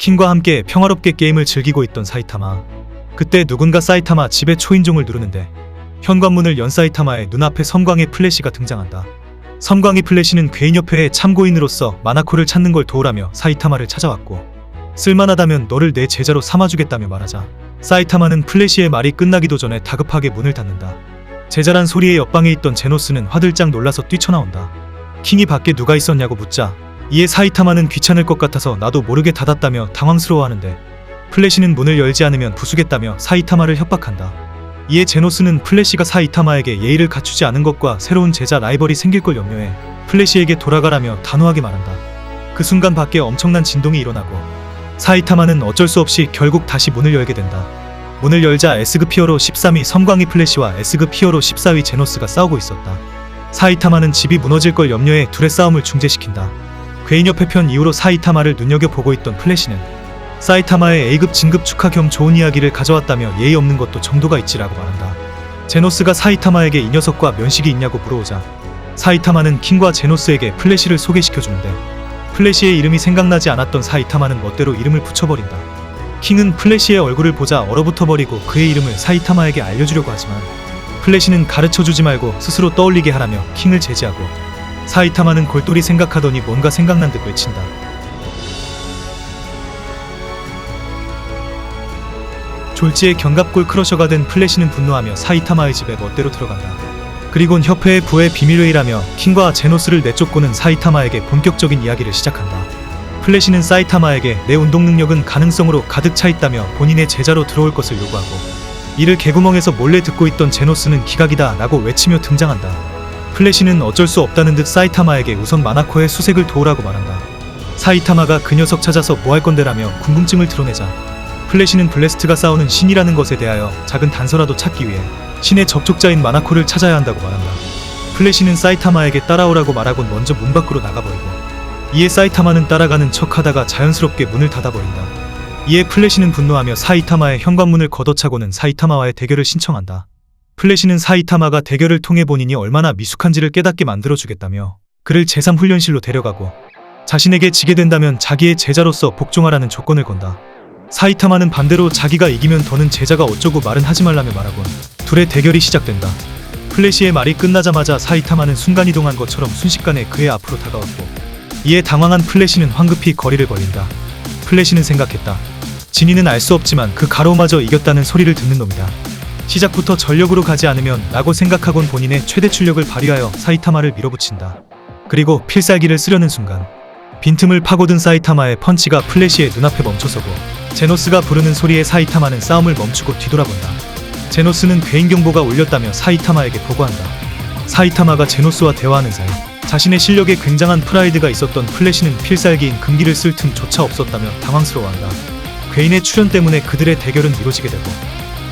킹과 함께 평화롭게 게임을 즐기고 있던 사이타마. 그때 누군가 사이타마 집의 초인종을 누르는데 현관문을 연 사이타마의 눈앞에 섬광의 플래시가 등장한다. 섬광의 플래시는 괴인협회의 참고인으로서 마나코를 찾는 걸 도우라며 사이타마를 찾아왔고 쓸만하다면 너를 내 제자로 삼아주겠다며 말하자 사이타마는 플래시의 말이 끝나기도 전에 다급하게 문을 닫는다. 제자란 소리에 옆방에 있던 제노스는 화들짝 놀라서 뛰쳐나온다. 킹이 밖에 누가 있었냐고 묻자 이에 사이타마는 귀찮을 것 같아서 나도 모르게 닫았다며 당황스러워하는데 플래시는 문을 열지 않으면 부수겠다며 사이타마를 협박한다. 이에 제노스는 플래시가 사이타마에게 예의를 갖추지 않은 것과 새로운 제자 라이벌이 생길 걸 염려해 플래시에게 돌아가라며 단호하게 말한다. 그 순간 밖에 엄청난 진동이 일어나고 사이타마는 어쩔 수 없이 결국 다시 문을 열게 된다. 문을 열자 S급 히어로 13위 섬광이 플래시와 S급 히어로 14위 제노스가 싸우고 있었다. 사이타마는 집이 무너질 걸 염려해 둘의 싸움을 중재시킨다. 괴인협회 편 이후로 사이타마를 눈여겨보고 있던 플래시는 사이타마의 A급 진급 축하 겸 좋은 이야기를 가져왔다며 예의 없는 것도 정도가 있지라고 말한다. 제노스가 사이타마에게 이 녀석과 면식이 있냐고 물어오자 사이타마는 킹과 제노스에게 플래시를 소개시켜주는데 플래시의 이름이 생각나지 않았던 사이타마는 멋대로 이름을 붙여버린다. 킹은 플래시의 얼굴을 보자 얼어붙어버리고 그의 이름을 사이타마에게 알려주려고 하지만 플래시는 가르쳐주지 말고 스스로 떠올리게 하라며 킹을 제지하고 사이타마는 골똘히 생각하더니 뭔가 생각난 듯 외친다. 졸지에 견갑골 크러셔가 된 플래시는 분노하며 사이타마의 집에 멋대로 들어간다. 그리곤 협회의 부의 비밀회의라며 킹과 제노스를 내쫓고는 사이타마에게 본격적인 이야기를 시작한다. 플래시는 사이타마에게 내 운동 능력은 가능성으로 가득 차 있다며 본인의 제자로 들어올 것을 요구하고 이를 개구멍에서 몰래 듣고 있던 제노스는 기각이다 라고 외치며 등장한다. 플래시는 어쩔 수 없다는 듯 사이타마에게 우선 마나코의 수색을 도우라고 말한다. 사이타마가 그 녀석 찾아서 뭐 할 건데라며 궁금증을 드러내자 플래시는 블래스트가 싸우는 신이라는 것에 대하여 작은 단서라도 찾기 위해 신의 접촉자인 마나코를 찾아야 한다고 말한다. 플래시는 사이타마에게 따라오라고 말하곤 먼저 문 밖으로 나가버리고 이에 사이타마는 따라가는 척하다가 자연스럽게 문을 닫아버린다. 이에 플래시는 분노하며 사이타마의 현관문을 걷어차고는 사이타마와의 대결을 신청한다. 플래시는 사이타마가 대결을 통해 본인이 얼마나 미숙한지를 깨닫게 만들어주겠다며 그를 제3훈련실로 데려가고 자신에게 지게 된다면 자기의 제자로서 복종하라는 조건을 건다. 사이타마는 반대로 자기가 이기면 더는 제자가 어쩌고 말은 하지 말라며 말하곤 둘의 대결이 시작된다. 플래시의 말이 끝나자마자 사이타마는 순간이동한 것처럼 순식간에 그의 앞으로 다가왔고 이에 당황한 플래시는 황급히 거리를 벌린다. 플래시는 생각했다. 진이는 알 수 없지만 그 가로마저 이겼다는 소리를 듣는 놈이다. 시작부터 전력으로 가지 않으면 라고 생각하곤 본인의 최대 출력을 발휘하여 사이타마를 밀어붙인다. 그리고 필살기를 쓰려는 순간 빈틈을 파고든 사이타마의 펀치가 플래시의 눈앞에 멈춰서고 제노스가 부르는 소리에 사이타마는 싸움을 멈추고 뒤돌아본다. 제노스는 괴인 경보가 울렸다며 사이타마에게 보고한다. 사이타마가 제노스와 대화하는 사이 자신의 실력에 굉장한 프라이드가 있었던 플래시는 필살기인 금기를 쓸 틈조차 없었다며 당황스러워한다. 괴인의 출현 때문에 그들의 대결은 미뤄지게 되고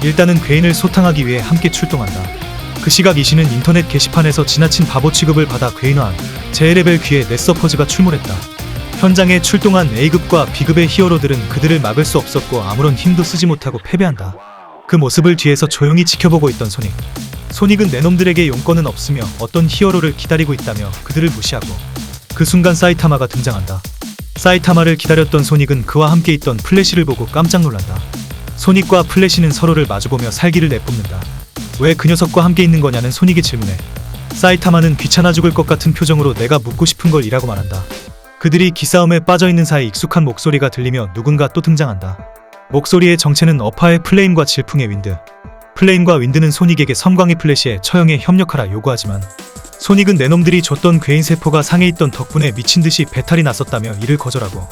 일단은 괴인을 소탕하기 위해 함께 출동한다. 그 시각 이시는 인터넷 게시판에서 지나친 바보 취급을 받아 괴인화한 제레벨 귀에 넷서퍼즈가 출몰했다. 현장에 출동한 A급과 B급의 히어로들은 그들을 막을 수 없었고 아무런 힘도 쓰지 못하고 패배한다. 그 모습을 뒤에서 조용히 지켜보고 있던 소닉. 소닉은 내놈들에게 용건은 없으며 어떤 히어로를 기다리고 있다며 그들을 무시하고 그 순간 사이타마가 등장한다. 사이타마를 기다렸던 소닉은 그와 함께 있던 플래시를 보고 깜짝 놀란다. 소닉과 플래시는 서로를 마주보며 살기를 내뿜는다. 왜 그 녀석과 함께 있는 거냐는 소닉의 질문에 사이타마는 귀찮아 죽을 것 같은 표정으로 내가 묻고 싶은 걸 이라고 말한다. 그들이 기싸움에 빠져있는 사이 익숙한 목소리가 들리며 누군가 또 등장한다. 목소리의 정체는 어파의 플레임과 질풍의 윈드. 플레임과 윈드는 소닉에게 섬광의 플래시에 처형에 협력하라 요구하지만 소닉은 내놈들이 줬던 괴인 세포가 상해 있던 덕분에 미친듯이 배탈이 났었다며 이를 거절하고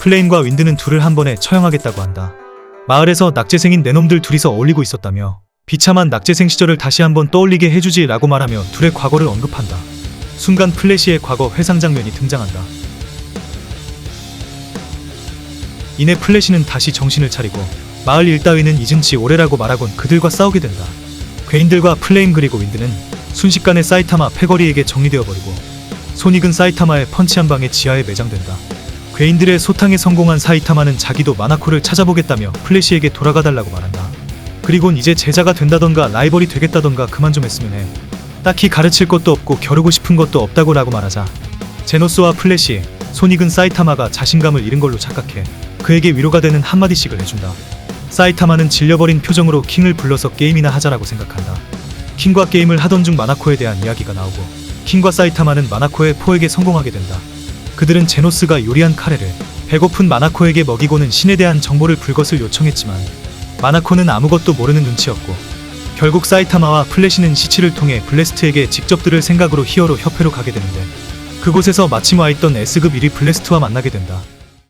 플레임과 윈드는 둘을 한 번에 처형하겠다고 한다. 마을에서 낙제생인 내놈들 둘이서 어울리고 있었다며 비참한 낙제생 시절을 다시 한번 떠올리게 해주지 라고 말하며 둘의 과거를 언급한다. 순간 플래시의 과거 회상 장면이 등장한다. 이내 플래시는 다시 정신을 차리고 마을 일 따위는 잊은 지 오래라고 말하곤 그들과 싸우게 된다. 괴인들과 플레임 그리고 윈드는 순식간에 사이타마 패거리에게 정리되어버리고 소닉은 사이타마의 펀치 한 방에 지하에 매장된다. 괴인들의 소탕에 성공한 사이타마는 자기도 마나코를 찾아보겠다며 플래시에게 돌아가달라고 말한다. 그리곤 이제 제자가 된다던가 라이벌이 되겠다던가 그만 좀 했으면 해. 딱히 가르칠 것도 없고 겨루고 싶은 것도 없다고 라고 말하자 제노스와 플래시, 소닉은 사이타마가 자신감을 잃은 걸로 착각해 그에게 위로가 되는 한마디씩을 해준다. 사이타마는 질려버린 표정으로 킹을 불러서 게임이나 하자라고 생각한다. 킹과 게임을 하던 중 마나코에 대한 이야기가 나오고 킹과 사이타마는 마나코의 포획에 성공하게 된다. 그들은 제노스가 요리한 카레를 배고픈 마나코에게 먹이고는 신에 대한 정보를 불것을 요청했지만 마나코는 아무것도 모르는 눈치였고 결국 사이타마와 플래시는 시치를 통해 블래스트에게 직접 들을 생각으로 히어로 협회로 가게 되는데 그곳에서 마침 와있던 S급 1위 블래스트와 만나게 된다.